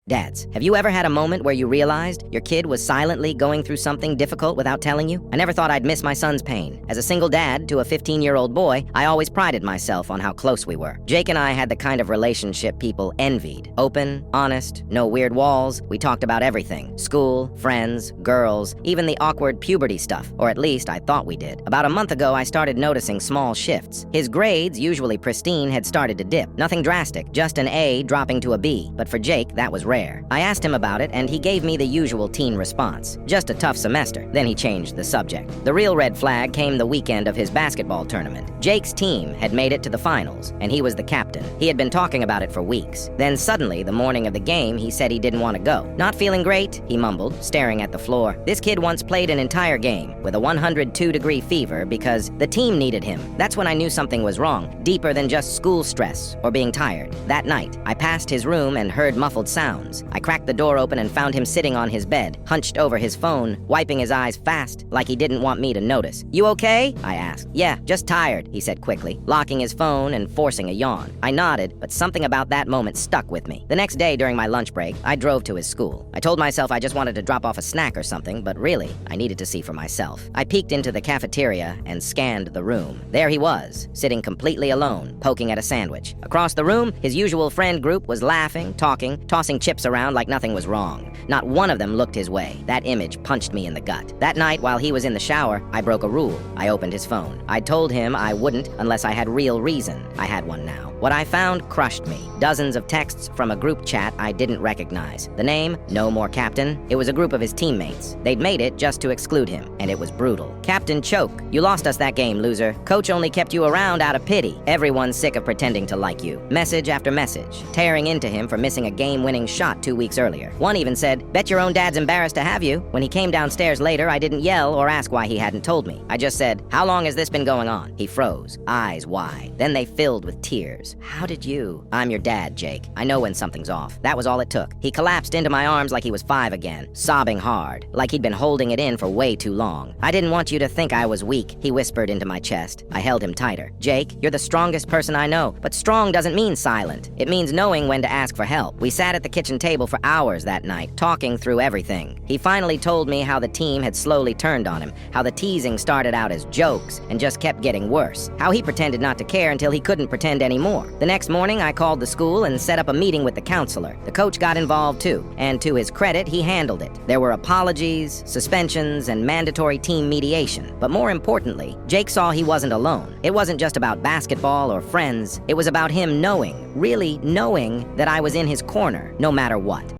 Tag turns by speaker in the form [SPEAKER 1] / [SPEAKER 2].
[SPEAKER 1] Dads, have you ever had a moment where you realized your kid was silently going through something difficult without telling you? I never thought I'd miss my son's pain. As a single dad to a 15-year-old boy, I always prided myself on how close we were. Jake and I had the kind of relationship people envied. Open, honest, no weird walls. We talked about everything. School, friends, girls, even the awkward puberty stuff. Or at least I thought we did. About a month ago, I started noticing small shifts. His grades, usually pristine, had started to dip. Nothing drastic, just an A dropping to a B. But for Jake, that was rare. I asked him about it, and he gave me the usual teen response. Just a tough semester. Then he changed the subject. The real red flag came the weekend of his basketball tournament. Jake's team had made it to the finals, and he was the captain. He had been talking about it for weeks. Then suddenly, the morning of the game, he said he didn't want to go. Not feeling great, he mumbled, staring at the floor. This kid once played an entire game with a 102-degree fever because the team needed him. That's when I knew something was wrong, deeper than just school stress or being tired. That night, I passed his room and heard muffled sounds. I cracked the door open and found him sitting on his bed, hunched over his phone, wiping his eyes fast, like he didn't want me to notice. "You okay?" I asked. "Yeah, just tired," he said quickly, locking his phone and forcing a yawn. I nodded, but something about that moment stuck with me. The next day during my lunch break, I drove to his school. I told myself I just wanted to drop off a snack or something, but really, I needed to see for myself. I peeked into the cafeteria and scanned the room. There he was, sitting completely alone, poking at a sandwich. Across the room, his usual friend group was laughing, talking, tossing chips around like nothing was wrong. Not one of them looked his way. That image punched me in the gut. That night, while he was in the shower, I broke a rule. I opened his phone. I told him I wouldn't unless I had real reason. I had one now. What I found crushed me. Dozens of texts from a group chat I didn't recognize. The name, No More Captain. It was a group of his teammates. They'd made it just to exclude him, and it was brutal. "Captain Choke, you lost us that game, loser. Coach only kept you around out of pity. Everyone's sick of pretending to like you." Message after message, tearing into him for missing a game-winning shot 2 weeks earlier. One even said, "Bet your own dad's embarrassed to have you." When he came downstairs later, I didn't yell or ask why he hadn't told me. I just said, "How long has this been going on?" He froze, eyes wide. Then they filled with tears. "How did you?" "I'm your dad, Jake. I know when something's off." That was all it took. He collapsed into my arms like he was 5 again, sobbing hard, like he'd been holding it in for way too long. "I didn't want you to think I was weak," he whispered into my chest. I held him tighter. "Jake, you're the strongest person I know, but strong doesn't mean silent. It means knowing when to ask for help." We sat at the kitchen table for hours that night, talking through everything. He finally told me how the team had slowly turned on him, how the teasing started out as jokes and just kept getting worse, how he pretended not to care until he couldn't pretend anymore. The next morning, I called the school and set up a meeting with the counselor. The coach got involved too, and to his credit, he handled it. There were apologies, suspensions, and mandatory team mediation. But more importantly, Jake saw he wasn't alone. It wasn't just about basketball or friends. It was about him knowing, really knowing, that I was in his corner, no matter what.